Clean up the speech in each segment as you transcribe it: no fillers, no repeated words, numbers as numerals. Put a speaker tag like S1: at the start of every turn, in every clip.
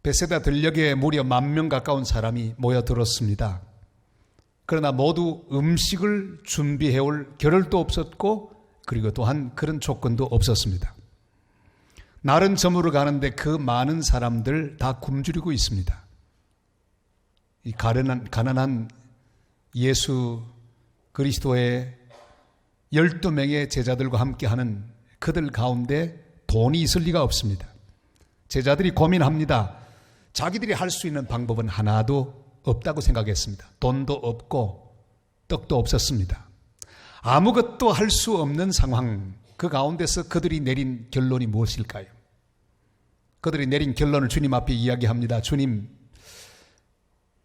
S1: 베세다 들녘에 무려 10,000명 가까운 사람이 모여들었습니다. 그러나 모두 음식을 준비해올 겨를도 없었고 그리고 또한 그런 조건도 없었습니다. 날은 저물어 가는데 그 많은 사람들 다 굶주리고 있습니다. 이 가난한 예수 그리스도의 12명의 제자들과 함께하는 그들 가운데 돈이 있을 리가 없습니다. 제자들이 고민합니다. 자기들이 할 수 있는 방법은 하나도 없다고 생각했습니다. 돈도 없고 떡도 없었습니다. 아무것도 할 수 없는 상황, 그 가운데서 그들이 내린 결론이 무엇일까요? 그들이 내린 결론을 주님 앞에 이야기합니다. 주님,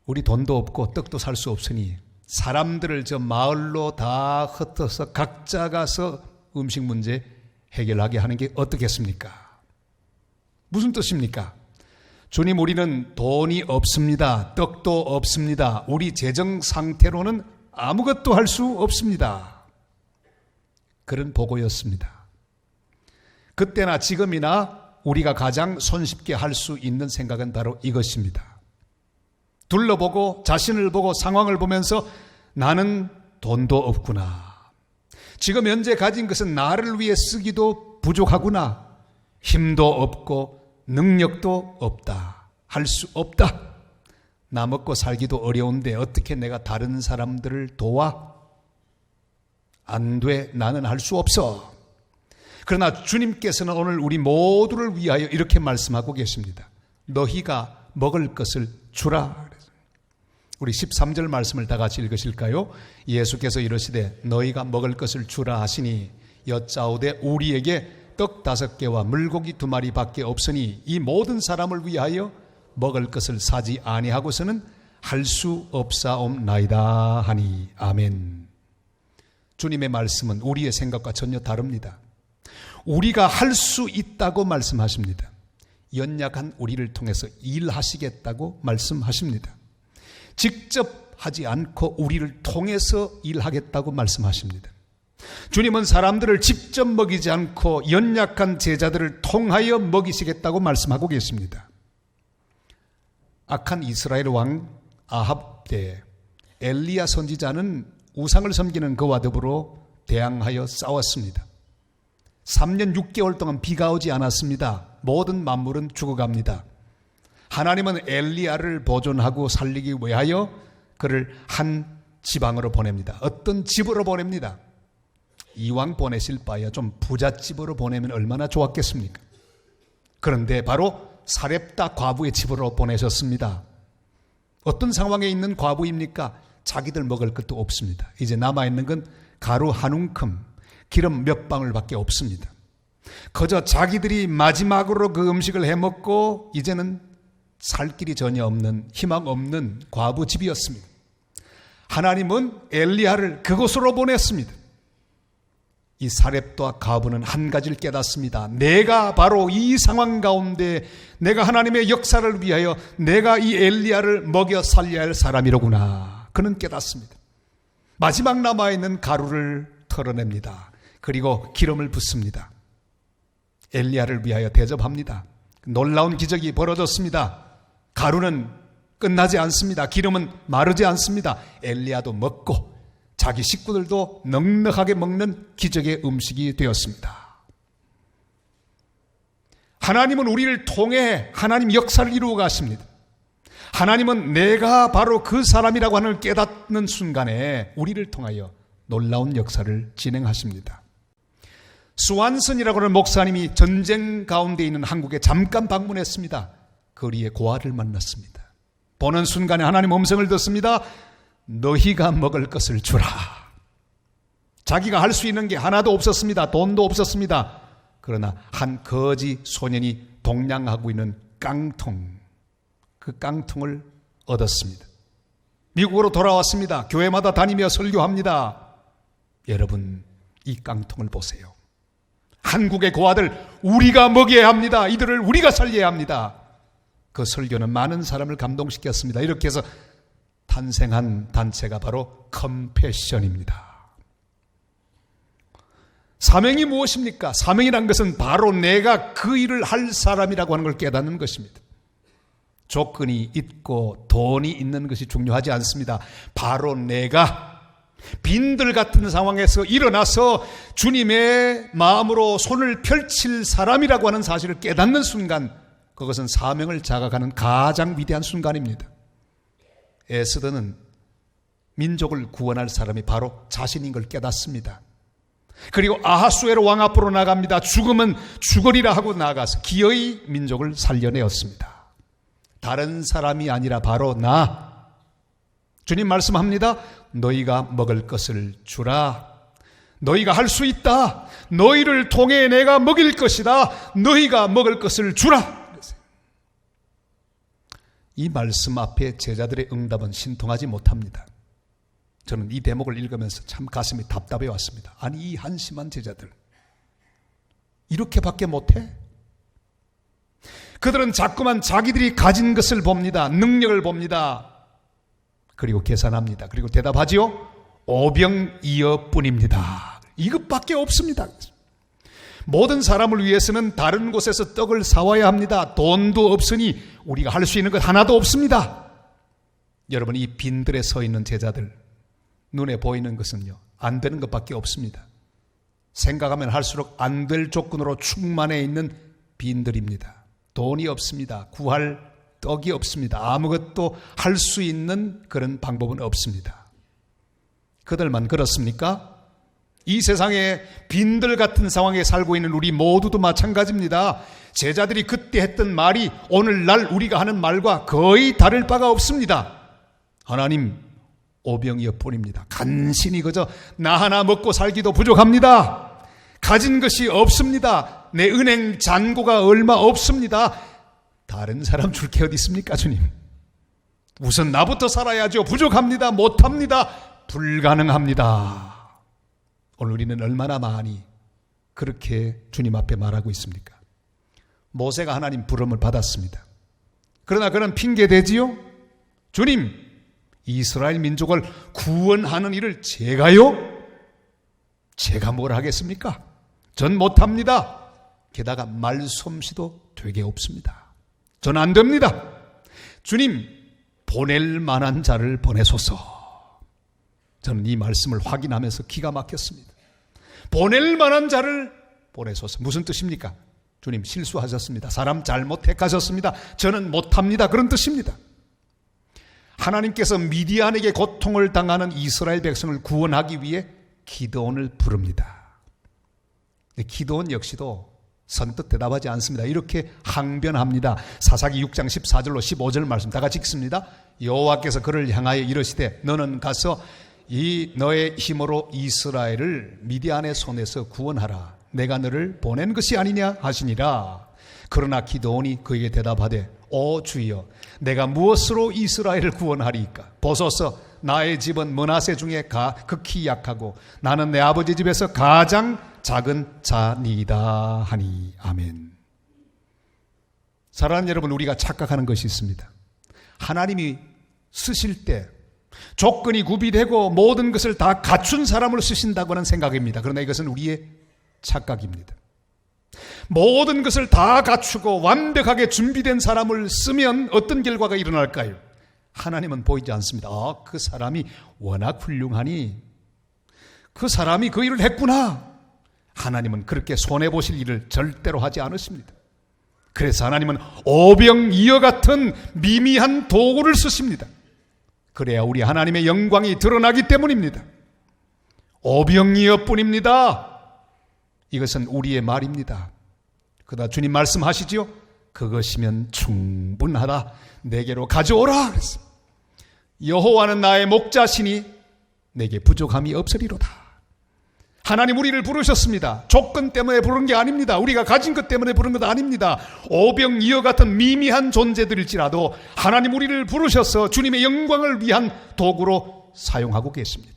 S1: 우리 돈도 없고 떡도 살 수 없으니 사람들을 저 마을로 다 흩어서 각자 가서 음식 문제 해결하게 하는 게 어떻겠습니까? 무슨 뜻입니까? 주님, 우리는 돈이 없습니다. 떡도 없습니다. 우리 재정 상태로는 아무것도 할 수 없습니다. 그런 보고였습니다. 그때나 지금이나 우리가 가장 손쉽게 할 수 있는 생각은 바로 이것입니다. 둘러보고 자신을 보고 상황을 보면서 나는 돈도 없구나. 지금 현재 가진 것은 나를 위해 쓰기도 부족하구나. 힘도 없고 능력도 없다. 할 수 없다. 나 먹고 살기도 어려운데 어떻게 내가 다른 사람들을 도와? 안 돼. 나는 할 수 없어. 그러나 주님께서는 오늘 우리 모두를 위하여 이렇게 말씀하고 계십니다. 너희가 먹을 것을 주라. 우리 13절 말씀을 다 같이 읽으실까요? 예수께서 이르시되 너희가 먹을 것을 주라 하시니 여짜오되 우리에게 떡 5개와 물고기 2마리 밖에 없으니 이 모든 사람을 위하여 먹을 것을 사지 아니하고서는 할 수 없사옵나이다 하니. 아멘. 주님의 말씀은 우리의 생각과 전혀 다릅니다. 우리가 할 수 있다고 말씀하십니다. 연약한 우리를 통해서 일하시겠다고 말씀하십니다. 직접 하지 않고 우리를 통해서 일하겠다고 말씀하십니다. 주님은 사람들을 직접 먹이지 않고 연약한 제자들을 통하여 먹이시겠다고 말씀하고 계십니다. 악한 이스라엘 왕 아합 때 엘리야 선지자는 우상을 섬기는 그와 더불어 대항하여 싸웠습니다. 3년 6개월 동안 비가 오지 않았습니다. 모든 만물은 죽어갑니다. 하나님은 엘리야를 보존하고 살리기 위하여 그를 한 지방으로 보냅니다. 어떤 집으로 보냅니다. 이왕 보내실 바에야 좀 부잣집으로 보내면 얼마나 좋았겠습니까? 그런데 바로 사렙다 과부의 집으로 보내셨습니다. 어떤 상황에 있는 과부입니까? 자기들 먹을 것도 없습니다. 이제 남아있는 건 가루 한 움큼, 기름 몇 방울밖에 없습니다. 그저 자기들이 마지막으로 그 음식을 해먹고 이제는 살 길이 전혀 없는, 희망 없는 과부 집이었습니다. 하나님은 엘리야를 그곳으로 보냈습니다. 이 사렙과 과부는 한 가지를 깨닫습니다. 내가 바로 이 상황 가운데 내가 하나님의 역사를 위하여 내가 이 엘리야를 먹여 살려야 할 사람이로구나. 그는 깨닫습니다. 마지막 남아있는 가루를 털어냅니다. 그리고 기름을 붓습니다. 엘리야를 위하여 대접합니다. 놀라운 기적이 벌어졌습니다. 가루는 끝나지 않습니다. 기름은 마르지 않습니다. 엘리야도 먹고 자기 식구들도 넉넉하게 먹는 기적의 음식이 되었습니다. 하나님은 우리를 통해 하나님 역사를 이루어 가십니다. 하나님은 내가 바로 그 사람이라고 하는 걸 깨닫는 순간에 우리를 통하여 놀라운 역사를 진행하십니다. 수완선이라고 하는 목사님이 전쟁 가운데 있는 한국에 잠깐 방문했습니다. 거리에 고아를 만났습니다. 보는 순간에 하나님 음성을 듣습니다. 너희가 먹을 것을 주라. 자기가 할 수 있는 게 하나도 없었습니다. 돈도 없었습니다. 그러나 한 거지 소년이 동냥하고 있는 깡통, 그 깡통을 얻었습니다. 미국으로 돌아왔습니다. 교회마다 다니며 설교합니다. 여러분, 이 깡통을 보세요. 한국의 고아들 우리가 먹여야 합니다. 이들을 우리가 살려야 합니다. 그 설교는 많은 사람을 감동시켰습니다. 이렇게 해서 탄생한 단체가 바로 컴패션입니다. 사명이 무엇입니까? 사명이란 것은 바로 내가 그 일을 할 사람이라고 하는 걸 깨닫는 것입니다. 조건이 있고 돈이 있는 것이 중요하지 않습니다. 바로 내가 빈들 같은 상황에서 일어나서 주님의 마음으로 손을 펼칠 사람이라고 하는 사실을 깨닫는 순간, 그것은 사명을 자각하는 가장 위대한 순간입니다. 에스더는 민족을 구원할 사람이 바로 자신인 걸 깨닫습니다. 그리고 아하수에로 왕 앞으로 나갑니다. 죽으면 죽으리라 하고 나가서 기어이 민족을 살려내었습니다. 다른 사람이 아니라 바로 나. 주님 말씀합니다. 너희가 먹을 것을 주라. 너희가 할 수 있다. 너희를 통해 내가 먹일 것이다. 너희가 먹을 것을 주라. 이 말씀 앞에 제자들의 응답은 신통하지 못합니다. 저는 이 대목을 읽으면서 참 가슴이 답답해 왔습니다. 아니, 이 한심한 제자들 이렇게밖에 못해? 그들은 자꾸만 자기들이 가진 것을 봅니다. 능력을 봅니다. 그리고 계산합니다. 그리고 대답하지요. 오병이어뿐입니다. 이것밖에 없습니다. 모든 사람을 위해서는 다른 곳에서 떡을 사와야 합니다. 돈도 없으니 우리가 할 수 있는 것 하나도 없습니다. 여러분, 이 빈들에 서 있는 제자들, 눈에 보이는 것은요, 안 되는 것밖에 없습니다. 생각하면 할수록 안 될 조건으로 충만해 있는 빈들입니다. 돈이 없습니다. 구할 떡이 없습니다. 아무것도 할 수 있는 그런 방법은 없습니다. 그들만 그렇습니까? 이 세상에 빈들 같은 상황에 살고 있는 우리 모두도 마찬가지입니다. 제자들이 그때 했던 말이 오늘날 우리가 하는 말과 거의 다를 바가 없습니다. 하나님, 오병이어뿐입니다. 간신히 그저 나 하나 먹고 살기도 부족합니다. 가진 것이 없습니다. 내 은행 잔고가 얼마 없습니다. 다른 사람 줄 게 어디 있습니까, 주님? 우선 나부터 살아야죠. 부족합니다. 못합니다. 불가능합니다. 오늘 우리는 얼마나 많이 그렇게 주님 앞에 말하고 있습니까? 모세가 하나님 부름을 받았습니다. 그러나 그는 핑계대지요. 주님, 이스라엘 민족을 구원하는 일을 제가요? 제가 뭘 하겠습니까? 전 못합니다. 게다가 말솜씨도 되게 없습니다. 전 안 됩니다. 주님, 보낼 만한 자를 보내소서. 저는 이 말씀을 확인하면서 기가 막혔습니다. 보낼 만한 자를 보내소서. 무슨 뜻입니까? 주님, 실수하셨습니다. 사람 잘못 택하셨습니다. 저는 못합니다. 그런 뜻입니다. 하나님께서 미디안에게 고통을 당하는 이스라엘 백성을 구원하기 위해 기드온을 부릅니다. 기드온 역시도 선뜻 대답하지 않습니다. 이렇게 항변합니다. 사사기 6장 14절로 15절 말씀 다 같이 읽습니다. 여호와께서 그를 향하여 이르시되 너는 가서 이 너의 힘으로 이스라엘을 미디안의 손에서 구원하라. 내가 너를 보낸 것이 아니냐 하시니라. 그러나 기드온이 그에게 대답하되 오 주여, 내가 무엇으로 이스라엘을 구원하리이까? 보소서, 나의 집은 므낫세 중에 극히 약하고 나는 내 아버지 집에서 가장 작은 자니이다 하니. 아멘. 사랑하는 여러분, 우리가 착각하는 것이 있습니다. 하나님이 쓰실 때 조건이 구비되고 모든 것을 다 갖춘 사람을 쓰신다고 하는 생각입니다. 그러나 이것은 우리의 착각입니다. 모든 것을 다 갖추고 완벽하게 준비된 사람을 쓰면 어떤 결과가 일어날까요? 하나님은 보이지 않습니다. 그 사람이 워낙 훌륭하니 그 사람이 그 일을 했구나. 하나님은 그렇게 손해보실 일을 절대로 하지 않으십니다. 그래서 하나님은 오병이어 같은 미미한 도구를 쓰십니다. 그래야 우리 하나님의 영광이 드러나기 때문입니다. 오병이어 뿐입니다. 이것은 우리의 말입니다. 그러나 주님 말씀하시지요. 그것이면 충분하다. 내게로 가져오라 그랬습니다. 여호와는 나의 목자시니 내게 부족함이 없으리로다. 하나님 우리를 부르셨습니다. 조건 때문에 부른 게 아닙니다. 우리가 가진 것 때문에 부른 것 아닙니다. 오병이어 같은 미미한 존재들일지라도 하나님 우리를 부르셔서 주님의 영광을 위한 도구로 사용하고 계십니다.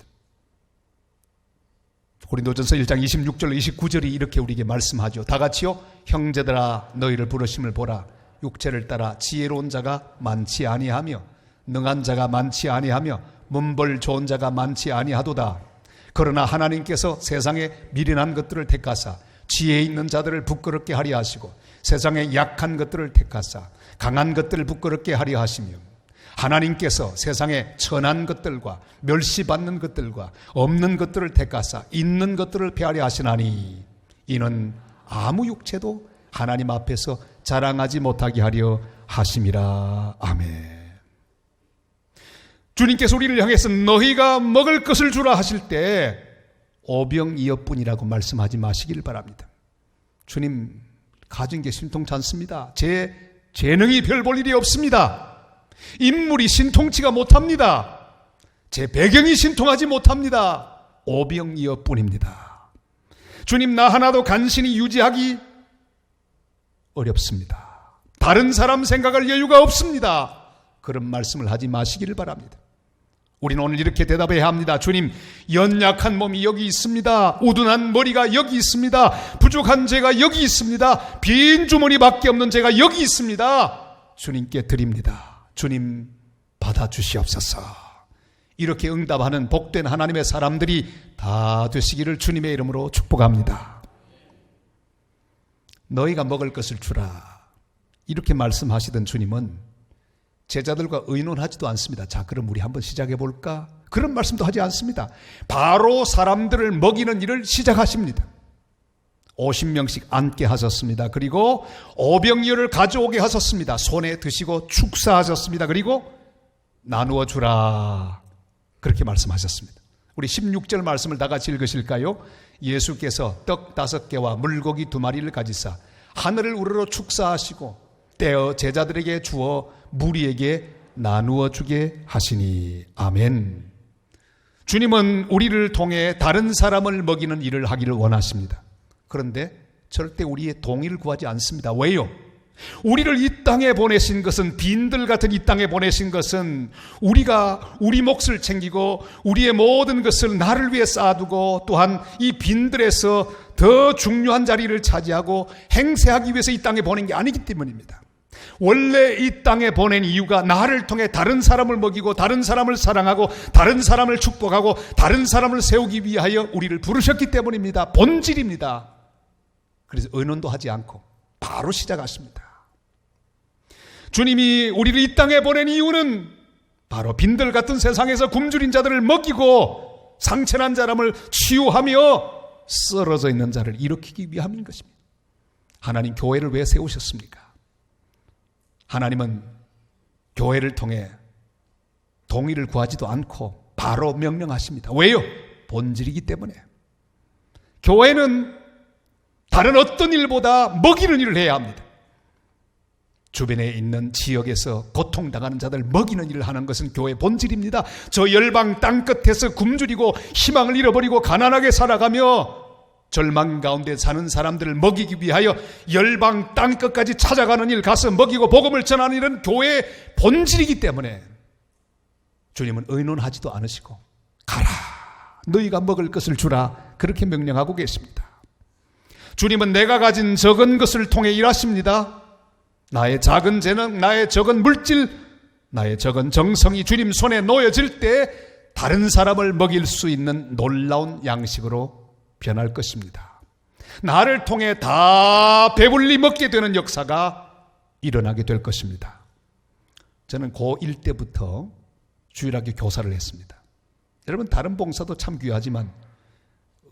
S1: 고린도전서 1장 26절 29절이 이렇게 우리에게 말씀하죠. 다 같이요. 형제들아 너희를 부르심을 보라. 육체를 따라 지혜로운 자가 많지 아니하며 능한 자가 많지 아니하며 문벌 좋은 자가 많지 아니하도다. 그러나 하나님께서 세상에 미련한 것들을 택하사 지혜 있는 자들을 부끄럽게 하려 하시고 세상의 약한 것들을 택하사 강한 것들을 부끄럽게 하려 하시며 하나님께서 세상의 천한 것들과 멸시받는 것들과 없는 것들을 택하사 있는 것들을 폐하려 하시나니 이는 아무 육체도 하나님 앞에서 자랑하지 못하게 하려 하심이라. 아멘. 주님께서 우리를 향해서 너희가 먹을 것을 주라 하실 때 오병이어뿐이라고 말씀하지 마시길 바랍니다. 주님 가진 게 신통치 않습니다. 제 재능이 별 볼 일이 없습니다. 인물이 신통치가 못합니다. 제 배경이 신통하지 못합니다. 오병이어뿐입니다. 주님 나 하나도 간신히 유지하기 어렵습니다. 다른 사람 생각할 여유가 없습니다. 그런 말씀을 하지 마시기를 바랍니다. 우리는 오늘 이렇게 대답해야 합니다. 주님, 연약한 몸이 여기 있습니다. 우둔한 머리가 여기 있습니다. 부족한 제가 여기 있습니다. 빈 주머니밖에 없는 제가 여기 있습니다. 주님께 드립니다. 주님 받아주시옵소서. 이렇게 응답하는 복된 하나님의 사람들이 다 되시기를 주님의 이름으로 축복합니다. 너희가 먹을 것을 주라. 이렇게 말씀하시던 주님은 제자들과 의논하지도 않습니다. 자, 그럼 우리 한번 시작해 볼까? 그런 말씀도 하지 않습니다. 바로 사람들을 먹이는 일을 시작하십니다. 50명씩 앉게 하셨습니다. 그리고 오병이어를 가져오게 하셨습니다. 손에 드시고 축사하셨습니다. 그리고 나누어 주라. 그렇게 말씀하셨습니다. 우리 16절 말씀을 다 같이 읽으실까요? 예수께서 떡 5개와 물고기 2마리를 가지사 하늘을 우러러 축사하시고 떼어 제자들에게 주어 무리에게 나누어 주게 하시니. 아멘. 주님은 우리를 통해 다른 사람을 먹이는 일을 하기를 원하십니다. 그런데 절대 우리의 동의를 구하지 않습니다. 왜요? 우리를 이 땅에 보내신 것은, 빈들 같은 이 땅에 보내신 것은 우리가 우리 몫을 챙기고 우리의 모든 것을 나를 위해 쌓아두고 또한 이 빈들에서 더 중요한 자리를 차지하고 행세하기 위해서 이 땅에 보낸 게 아니기 때문입니다. 원래 이 땅에 보낸 이유가 나를 통해 다른 사람을 먹이고 다른 사람을 사랑하고 다른 사람을 축복하고 다른 사람을 세우기 위하여 우리를 부르셨기 때문입니다. 본질입니다. 그래서 의논도 하지 않고 바로 시작하십니다. 주님이 우리를 이 땅에 보낸 이유는 바로 빈들 같은 세상에서 굶주린 자들을 먹이고 상처난 사람을 치유하며 쓰러져 있는 자를 일으키기 위함인 것입니다. 하나님 교회를 왜 세우셨습니까? 하나님은 교회를 통해 동의를 구하지도 않고 바로 명령하십니다. 왜요? 본질이기 때문에. 교회는 다른 어떤 일보다 먹이는 일을 해야 합니다. 주변에 있는 지역에서 고통당하는 자들 먹이는 일을 하는 것은 교회의 본질입니다. 저 열방 땅끝에서 굶주리고 희망을 잃어버리고 가난하게 살아가며 절망 가운데 사는 사람들을 먹이기 위하여 열방 땅끝까지 찾아가는 일, 가서 먹이고 복음을 전하는 일은 교회의 본질이기 때문에 주님은 의논하지도 않으시고 가라, 너희가 먹을 것을 주라, 그렇게 명령하고 계십니다. 주님은 내가 가진 적은 것을 통해 일하십니다. 나의 작은 재능, 나의 적은 물질, 나의 적은 정성이 주님 손에 놓여질 때 다른 사람을 먹일 수 있는 놀라운 양식으로 변할 것입니다. 나를 통해 다 배불리 먹게 되는 역사가 일어나게 될 것입니다. 저는 고1 때부터 주일학교 교사를 했습니다. 여러분, 다른 봉사도 참 귀하지만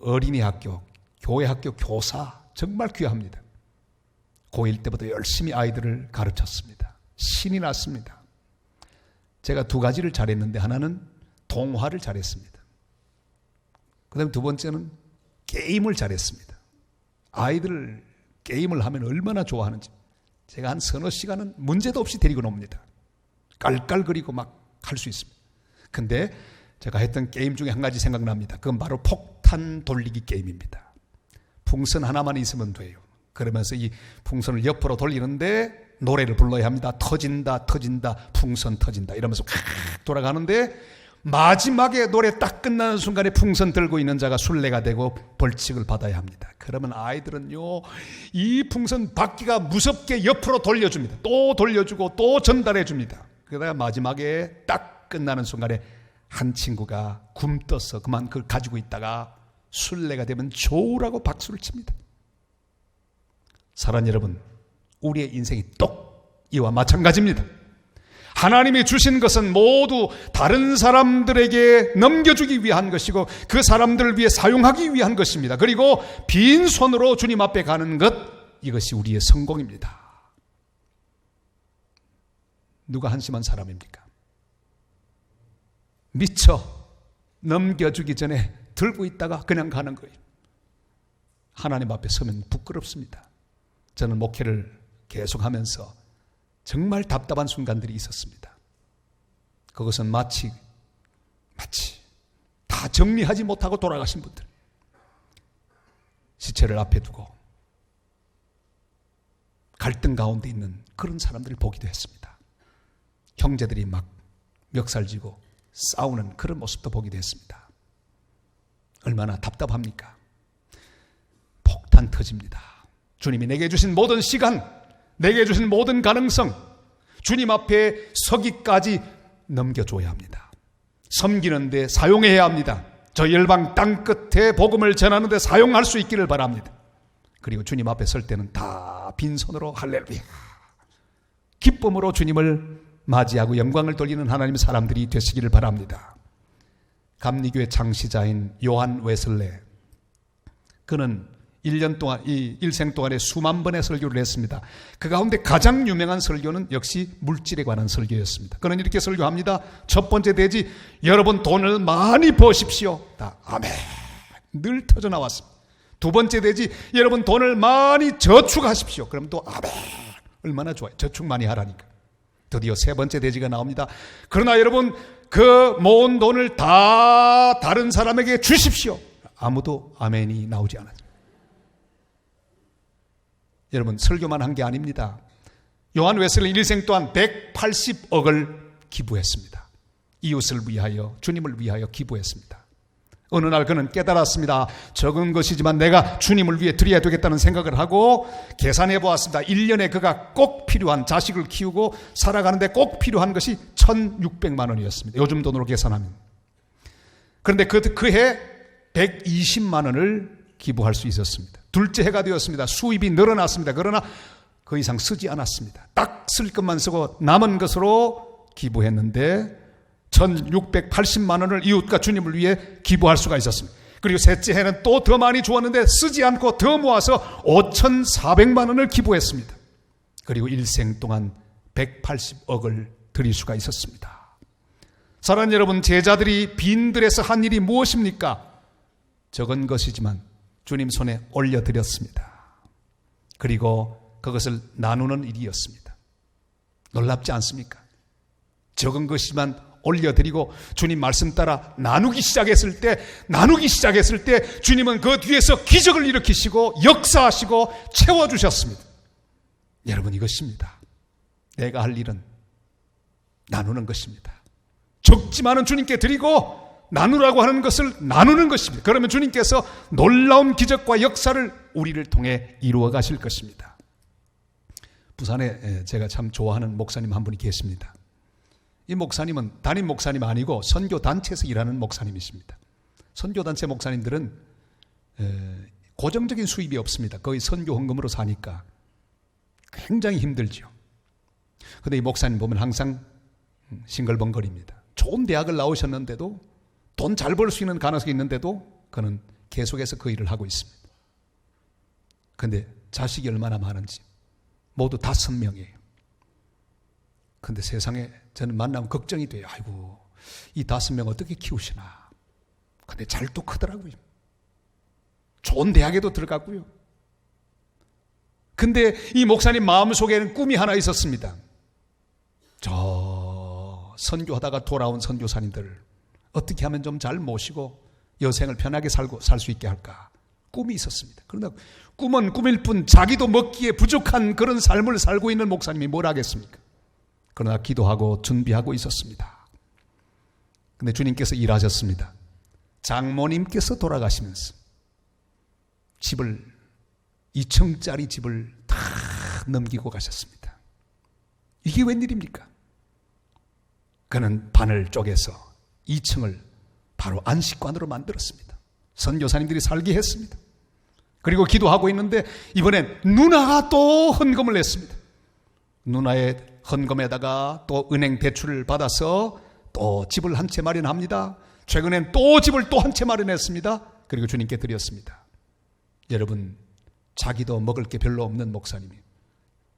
S1: 어린이 학교, 교회 학교 교사 정말 귀합니다. 고1 때부터 열심히 아이들을 가르쳤습니다. 신이 났습니다. 제가 2가지를 잘했는데 하나는 동화를 잘했습니다. 그 다음에 2번째는 게임을 잘했습니다. 아이들 게임을 하면 얼마나 좋아하는지 제가 한 서너 시간은 문제도 없이 데리고 놉니다. 깔깔거리고 막 할 수 있습니다. 근데 제가 했던 게임 중에 한 가지 생각납니다. 그건 바로 폭탄 돌리기 게임입니다. 풍선 하나만 있으면 돼요. 그러면서 이 풍선을 옆으로 돌리는데 노래를 불러야 합니다. 터진다 터진다 풍선 터진다 이러면서 칵 돌아가는데 마지막에 노래 딱 끝나는 순간에 풍선 들고 있는 자가 술래가 되고 벌칙을 받아야 합니다. 그러면 아이들은요, 이 풍선 바퀴가 무섭게 옆으로 돌려줍니다. 또 돌려주고 또 전달해 줍니다. 그러다가 마지막에 딱 끝나는 순간에 한 친구가 굼떠서 그만 그걸 가지고 있다가 술래가 되면 좋으라고 박수를 칩니다. 사랑 여러분, 우리의 인생이 똑 이와 마찬가지입니다. 하나님이 주신 것은 모두 다른 사람들에게 넘겨주기 위한 것이고 그 사람들을 위해 사용하기 위한 것입니다. 그리고 빈손으로 주님 앞에 가는 것, 이것이 우리의 성공입니다. 누가 한심한 사람입니까? 미처 넘겨주기 전에 들고 있다가 그냥 가는 거예요. 하나님 앞에 서면 부끄럽습니다. 저는 목회를 계속하면서 정말 답답한 순간들이 있었습니다. 그것은 마치 다 정리하지 못하고 돌아가신 분들, 시체를 앞에 두고 갈등 가운데 있는 그런 사람들을 보기도 했습니다. 형제들이 막 멱살지고 싸우는 그런 모습도 보기도 했습니다. 얼마나 답답합니까? 폭탄 터집니다. 주님이 내게 주신 모든 시간, 내게 주신 모든 가능성, 주님 앞에 서기까지 넘겨줘야 합니다. 섬기는데 사용해야 합니다. 저 열방 땅끝에 복음을 전하는데 사용할 수 있기를 바랍니다. 그리고 주님 앞에 설 때는 다 빈손으로 할렐루야, 기쁨으로 주님을 맞이하고 영광을 돌리는 하나님의 사람들이 되시기를 바랍니다. 감리교의 창시자인 요한 웨슬레, 그는 1년 동안, 이 일생 동안에 수만 번의 설교를 했습니다. 그 가운데 가장 유명한 설교는 역시 물질에 관한 설교였습니다. 그는 이렇게 설교합니다. 첫 번째 대지, 여러분 돈을 많이 버십시오. 다 아멘, 늘 터져 나왔습니다. 두 번째 대지, 여러분 돈을 많이 저축하십시오. 그럼 또 아멘, 얼마나 좋아요. 저축 많이 하라니까. 드디어 세 번째 대지가 나옵니다. 그러나 여러분 그 모은 돈을 다 다른 사람에게 주십시오. 아무도 아멘이 나오지 않았습니다. 여러분, 설교만 한 게 아닙니다. 요한 웨슬리 일생 동안 180억을 기부했습니다. 이웃을 위하여, 주님을 위하여 기부했습니다. 어느 날 그는 깨달았습니다. 적은 것이지만 내가 주님을 위해 드려야 되겠다는 생각을 하고 계산해 보았습니다. 1년에 그가 꼭 필요한, 자식을 키우고 살아가는데 꼭 필요한 것이 1,600만 원이었습니다. 요즘 돈으로 계산하면. 그런데 그 해 120만 원을 기부할 수 있었습니다. 둘째 해가 되었습니다. 수입이 늘어났습니다. 그러나 그 이상 쓰지 않았습니다. 딱 쓸 것만 쓰고 남은 것으로 기부했는데 1,680만 원을 이웃과 주님을 위해 기부할 수가 있었습니다. 그리고 셋째 해는 또 더 많이 주었는데 쓰지 않고 더 모아서 5,400만 원을 기부했습니다. 그리고 일생 동안 180억을 드릴 수가 있었습니다. 사랑하는 여러분, 제자들이 빈들에서 한 일이 무엇입니까? 적은 것이지만 주님 손에 올려드렸습니다. 그리고 그것을 나누는 일이었습니다. 놀랍지 않습니까? 적은 것이지만 올려드리고 주님 말씀 따라 나누기 시작했을 때 주님은 그 뒤에서 기적을 일으키시고 역사하시고 채워주셨습니다. 여러분, 이것입니다. 내가 할 일은 나누는 것입니다. 적지만은 주님께 드리고 나누라고 하는 것을 나누는 것입니다. 그러면 주님께서 놀라운 기적과 역사를 우리를 통해 이루어 가실 것입니다. 부산에 제가 참 좋아하는 목사님 한 분이 계십니다. 이 목사님은 담임 목사님 아니고 선교단체에서 일하는 목사님이십니다. 선교단체 목사님들은 고정적인 수입이 없습니다. 거의 선교 헌금으로 사니까 굉장히 힘들죠. 그런데 이 목사님 보면 항상 싱글벙글입니다. 좋은 대학을 나오셨는데도, 돈 잘 벌 수 있는 가능성이 있는데도 그는 계속해서 그 일을 하고 있습니다. 그런데 자식이 얼마나 많은지, 모두 5명이에요. 그런데 세상에 저는 만나면 걱정이 돼요. 아이고, 이 5명 어떻게 키우시나. 근데 잘도 크더라고요. 좋은 대학에도 들어갔고요. 근데 이 목사님 마음속에는 꿈이 하나 있었습니다. 저 선교하다가 돌아온 선교사님들을 어떻게 하면 좀 잘 모시고 여생을 편하게 살 수 있게 할까. 꿈이 있었습니다. 그러나 꿈은 꿈일 뿐 자기도 먹기에 부족한 그런 삶을 살고 있는 목사님이 뭘 하겠습니까? 그러나 기도하고 준비하고 있었습니다. 근데 주님께서 일하셨습니다. 장모님께서 돌아가시면서 집을, 2층짜리 집을 다 넘기고 가셨습니다. 이게 웬일입니까? 그는 반을 쪼개서 2층을 바로 안식관으로 만들었습니다. 선교사님들이 살게 했습니다. 그리고 기도하고 있는데 이번엔 누나가 또 헌금을 냈습니다. 누나의 헌금에다가 또 은행 대출을 받아서 또 집을 한 채 마련합니다. 최근엔 또 집을 또 한 채 마련했습니다. 그리고 주님께 드렸습니다. 여러분, 자기도 먹을 게 별로 없는 목사님이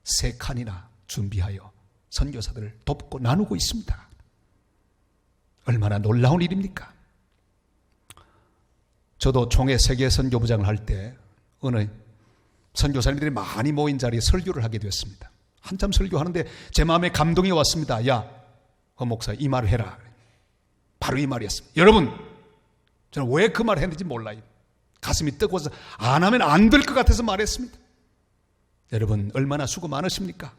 S1: 3칸이나 준비하여 선교사들을 돕고 나누고 있습니다. 얼마나 놀라운 일입니까? 저도 총회 세계 선교부장을 할 때 어느 선교사님들이 많이 모인 자리에 설교를 하게 되었습니다. 한참 설교하는데 제 마음에 감동이 왔습니다. 야, 목사 이 말을 해라. 바로 이 말이었습니다. 여러분, 저는 왜 그 말을 했는지 몰라요. 가슴이 뜨거워서 안 하면 안 될 것 같아서 말했습니다. 여러분, 얼마나 수고 많으십니까?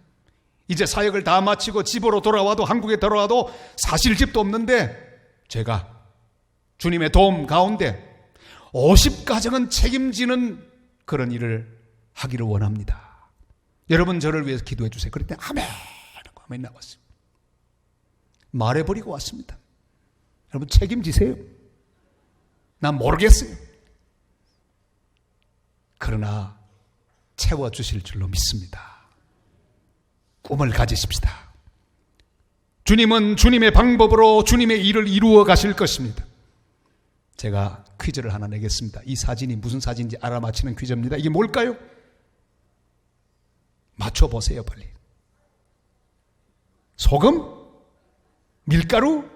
S1: 이제 사역을 다 마치고 집으로 돌아와도, 한국에 돌아와도 사실 집도 없는데 제가 주님의 도움 가운데 50가정은 책임지는 그런 일을 하기를 원합니다. 여러분, 저를 위해서 기도해 주세요. 그랬더니 아멘 하고 아멘 나왔어요. 말해버리고 왔습니다. 여러분, 책임지세요. 난 모르겠어요. 그러나 채워주실 줄로 믿습니다. 꿈을 가지십시다. 주님은 주님의 방법으로 주님의 일을 이루어 가실 것입니다. 제가 퀴즈를 하나 내겠습니다. 이 사진이 무슨 사진인지 알아맞히는 퀴즈입니다. 이게 뭘까요? 맞춰보세요, 빨리. 소금? 밀가루?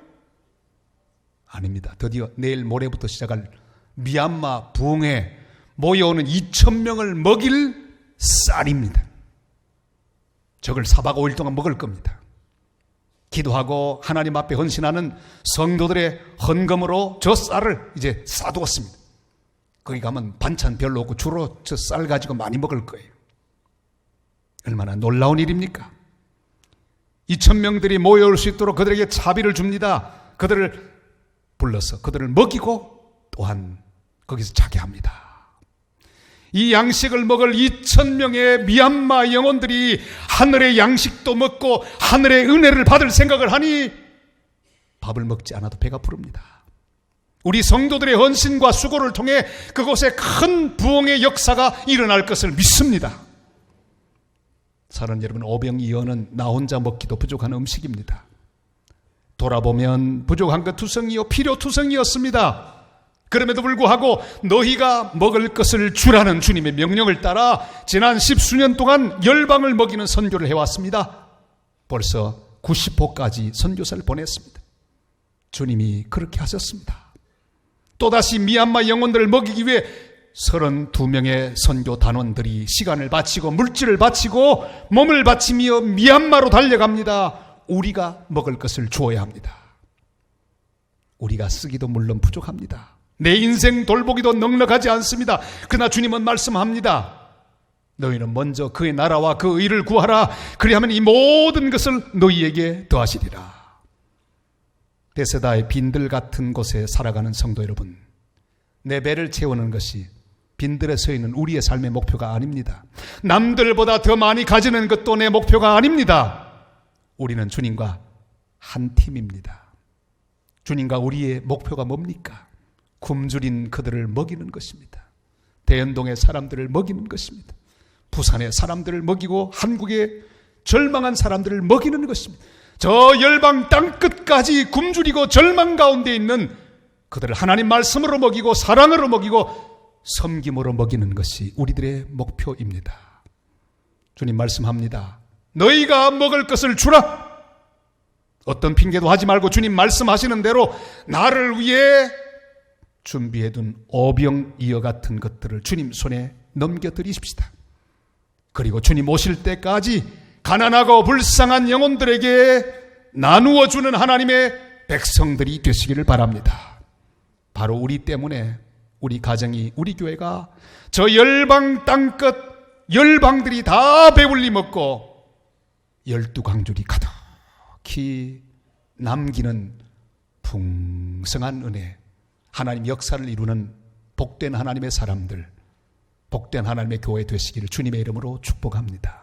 S1: 아닙니다. 드디어 내일 모레부터 시작할 미얀마 부흥회 모여오는 2,000명을 먹일 쌀입니다. 저걸 4박 5일 동안 먹을 겁니다. 기도하고 하나님 앞에 헌신하는 성도들의 헌금으로 저 쌀을 이제 싸두었습니다. 거기 가면 반찬 별로 없고 주로 저 쌀 가지고 많이 먹을 거예요. 얼마나 놀라운 일입니까? 2,000명들이 모여올 수 있도록 그들에게 차비를 줍니다. 그들을 불러서 그들을 먹이고 또한 거기서 자게 합니다. 이 양식을 먹을 2,000명의 미얀마 영혼들이 하늘의 양식도 먹고 하늘의 은혜를 받을 생각을 하니 밥을 먹지 않아도 배가 부릅니다. 우리 성도들의 헌신과 수고를 통해 그곳에 큰 부흥의 역사가 일어날 것을 믿습니다. 사랑하는 여러분, 오병이어는 나 혼자 먹기도 부족한 음식입니다. 돌아보면 부족한 것 투성이요 필요 투성이었습니다. 그럼에도 불구하고 너희가 먹을 것을 주라는 주님의 명령을 따라 지난 10수년 동안 열방을 먹이는 선교를 해왔습니다. 벌써 90호까지 선교사를 보냈습니다. 주님이 그렇게 하셨습니다. 또다시 미얀마 영혼들을 먹이기 위해 32명의 선교 단원들이 시간을 바치고 물질을 바치고 몸을 바치며 미얀마로 달려갑니다. 우리가 먹을 것을 주어야 합니다. 우리가 쓰기도 물론 부족합니다. 내 인생 돌보기도 넉넉하지 않습니다. 그러나 주님은 말씀합니다. 너희는 먼저 그의 나라와 그 의를 구하라. 그리하면 이 모든 것을 너희에게 더하시리라. 베세다의 빈들 같은 곳에 살아가는 성도 여러분, 내 배를 채우는 것이 빈들에 서 있는 우리의 삶의 목표가 아닙니다. 남들보다 더 많이 가지는 것도 내 목표가 아닙니다. 우리는 주님과 한 팀입니다. 주님과 우리의 목표가 뭡니까? 굶주린 그들을 먹이는 것입니다. 대연동의 사람들을 먹이는 것입니다. 부산의 사람들을 먹이고 한국의 절망한 사람들을 먹이는 것입니다. 저 열방 땅끝까지 굶주리고 절망 가운데 있는 그들을 하나님 말씀으로 먹이고 사랑으로 먹이고 섬김으로 먹이는 것이 우리들의 목표입니다. 주님 말씀합니다. 너희가 먹을 것을 주라. 어떤 핑계도 하지 말고 주님 말씀하시는 대로 나를 위해 준비해둔 오병이어 같은 것들을 주님 손에 넘겨드리십시다. 그리고 주님 오실 때까지 가난하고 불쌍한 영혼들에게 나누어주는 하나님의 백성들이 되시기를 바랍니다. 바로 우리 때문에 우리 가정이, 우리 교회가 저 열방 땅끝 열방들이 다 배불리 먹고 12광줄이 가득히 남기는 풍성한 은혜, 하나님 역사를 이루는 복된 하나님의 사람들, 복된 하나님의 교회 되시기를 주님의 이름으로 축복합니다.